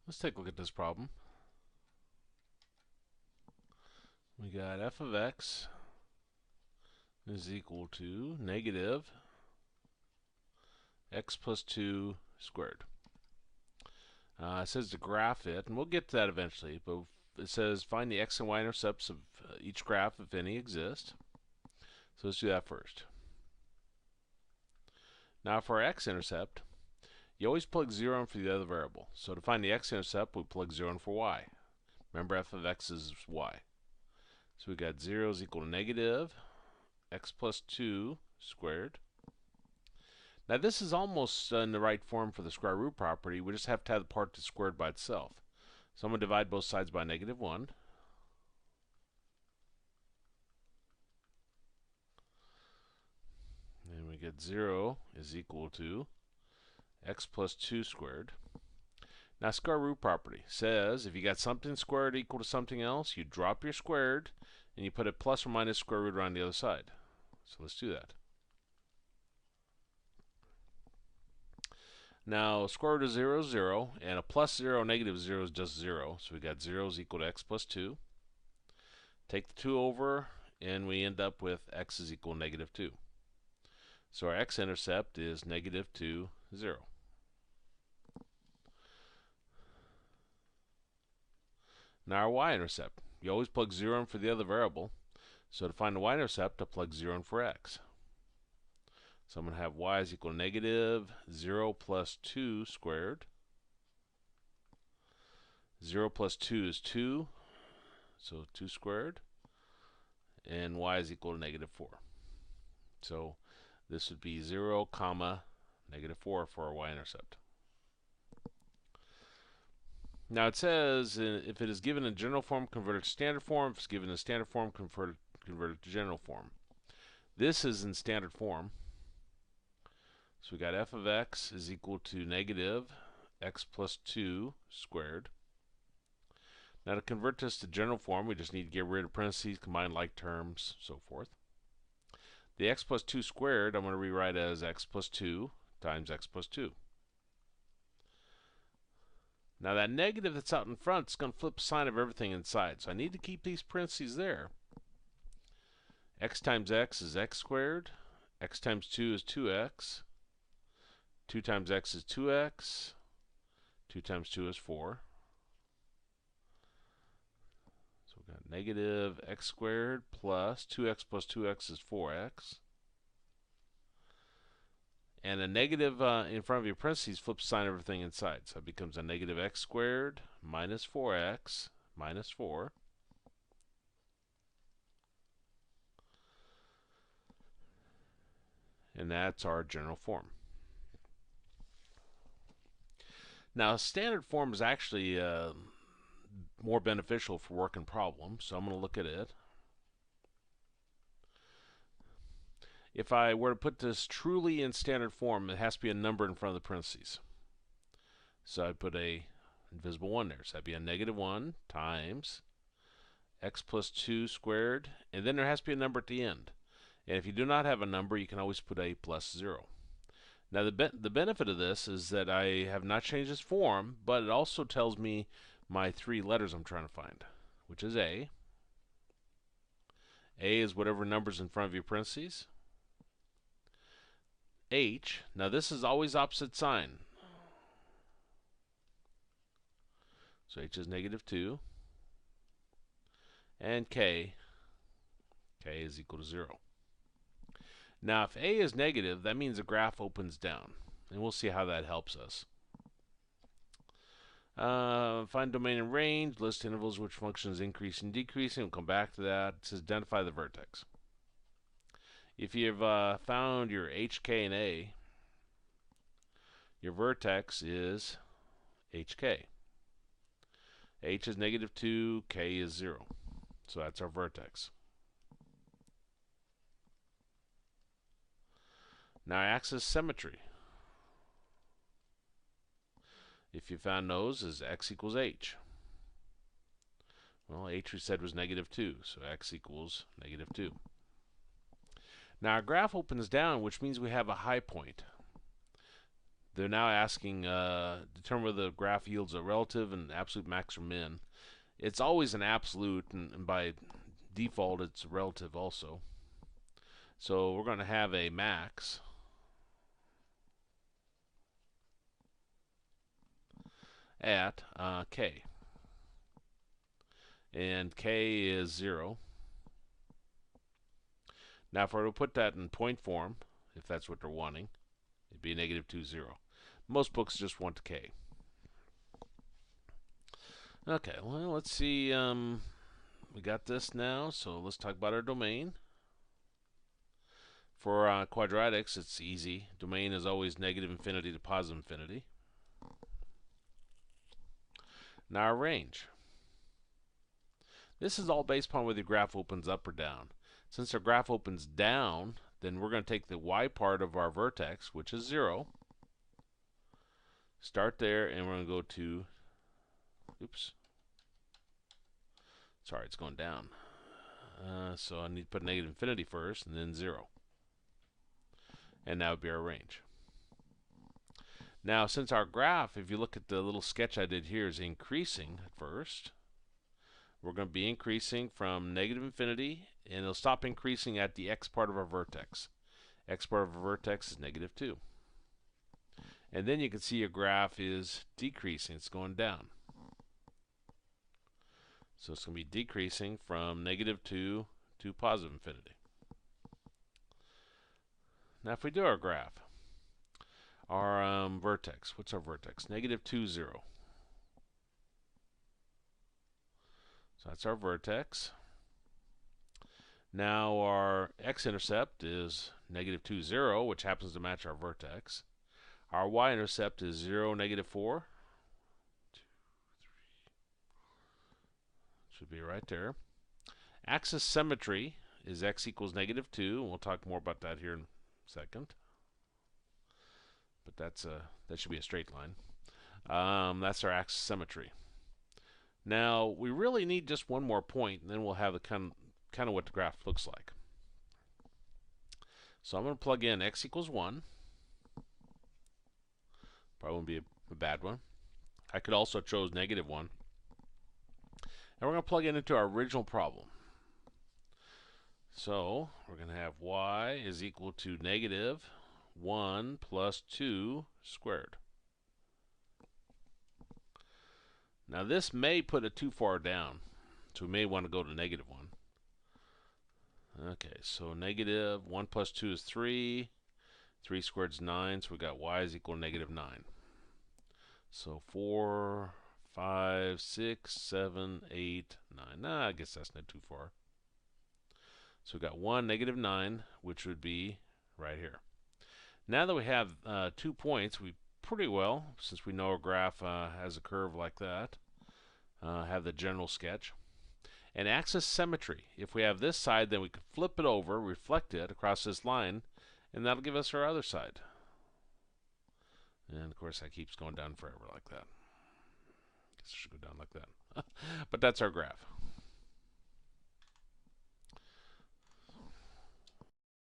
Let's take a look at this problem. We got f of x is equal to negative x plus 2 squared. It says to graph it, and we'll get to that eventually, but it says find the x and y intercepts of each graph, if any exist. So let's do that first. Now for our x-intercept, you always plug 0 in for the other variable. So to find the x-intercept, we plug 0 in for y. Remember, f of x is y. So we got 0 is equal to negative x plus 2 squared. Now this is almost in the right form for the square root property. We just have to have the part that's squared by itself. So I'm going to divide both sides by negative 1. And we get 0 is equal to x plus 2 squared. Now square root property says if you got something squared equal to something else, you drop your squared and you put a plus or minus square root around the other side. So let's do that. Now square root of 0 is 0, and a plus 0, negative 0 is just 0. So we got 0 is equal to x plus 2. Take the 2 over, and we end up with x is equal to negative 2. So our x-intercept is negative 2, 0. Now our y-intercept. You always plug 0 in for the other variable. So to find the y-intercept, I plug 0 in for x. So I'm going to have y is equal to negative 0 plus 2 squared. 0 plus 2 is 2, so 2 squared. And y is equal to negative 4. So this would be 0, comma, negative 4 for our y-intercept. Now it says if it is given in general form, convert it to standard form. If it's given in standard form, convert it to general form. This is in standard form. So we got f of x is equal to negative x plus 2 squared. Now to convert this to general form, we just need to get rid of parentheses, combine like terms, so forth. The x plus 2 squared I'm going to rewrite as x plus 2 times x plus 2. Now that negative that's out in front is going to flip the sign of everything inside. So I need to keep these parentheses there. X times x is x squared. X times 2 is 2x. 2 times x is 2x. 2 times 2 is 4. So we've got negative x squared plus 2x plus 2x is 4x. And a negative in front of your parentheses flips sign everything inside. So it becomes a negative x squared minus 4x minus 4. And that's our general form. Now standard form is actually more beneficial for working problems. So I'm going to look at it. If I were to put this truly in standard form, it has to be a number in front of the parentheses. So I'd put a invisible 1 there. So that'd be a negative 1 times x plus 2 squared. And then there has to be a number at the end. And if you do not have a number, you can always put a plus 0. Now the benefit of this is that I have not changed this form, but it also tells me my 3 letters I'm trying to find, which is A. A is whatever number's in front of your parentheses. H, now this is always opposite sign. So H is negative 2. And K is equal to 0. Now if A is negative, that means the graph opens down. And we'll see how that helps us. Find domain and range, list intervals which function is increasing and decreasing. We'll come back to that. It says identify the vertex. If you've found your H, K, and A, your vertex is HK. H is negative 2, K is 0. So that's our vertex. Now axis symmetry. If you found those as x equals h. Well, h we said was negative 2, so x equals negative 2. Now our graph opens down, which means we have a high point. they're now asking determine whether the graph yields a relative and absolute max or min. It's always an absolute, and by default it's relative also. So we're going to have a max at k, and k is 0. Now if I were to put that in point form, if that's what they're wanting, it'd be negative 2, 0. Most books just want k. Okay, well, let's see. We got this now, so let's talk about our domain. For quadratics, it's easy. Domain is always negative infinity to positive infinity. Now our range. This is all based upon whether your graph opens up or down. Since our graph opens down, then we're going to take the y part of our vertex, which is 0. Start there, and we're going to go to, oops. Sorry, it's going down. So I need to put negative infinity first, and then 0. And that would be our range. Now, since our graph, if you look at the little sketch I did here, is increasing at first, we're going to be increasing from negative infinity, and it'll stop increasing at the x part of our vertex. X part of our vertex is negative 2. And then you can see your graph is decreasing. It's going down. So it's going to be decreasing from negative 2 to positive infinity. Now if we do our graph, our vertex, what's our vertex? Negative 2, 0. So that's our vertex. Now our x-intercept is negative 2, 0, which happens to match our vertex. Our y-intercept is 0, negative 4. 2, 3. Should be right there. Axis symmetry is x equals negative 2, and we'll talk more about that here in a second. But that should be a straight line. That's our axis symmetry. Now we really need just one more point, and then we'll have the kind of what the graph looks like. So I'm going to plug in x equals 1. Probably won't be a bad one. I could also have chose negative 1. And we're going to plug it into our original problem. So we're going to have y is equal to negative 1 plus 2 squared. Now this may put it too far down, so we may want to go to negative 1. Okay, so negative 1 plus 2 is 3. 3 squared is 9, so we got y is equal to negative 9. So 4, 5, 6, 7, 8, 9. Nah, I guess that's not too far. So we got 1, negative 9, which would be right here. Now that we have 2 points, we pretty well, since we know a graph has a curve like that, have the general sketch. And axis symmetry. If we have this side, then we could flip it over, reflect it across this line, and that'll give us our other side. And of course that keeps going down forever like that. I guess it should go down like that. But that's our graph.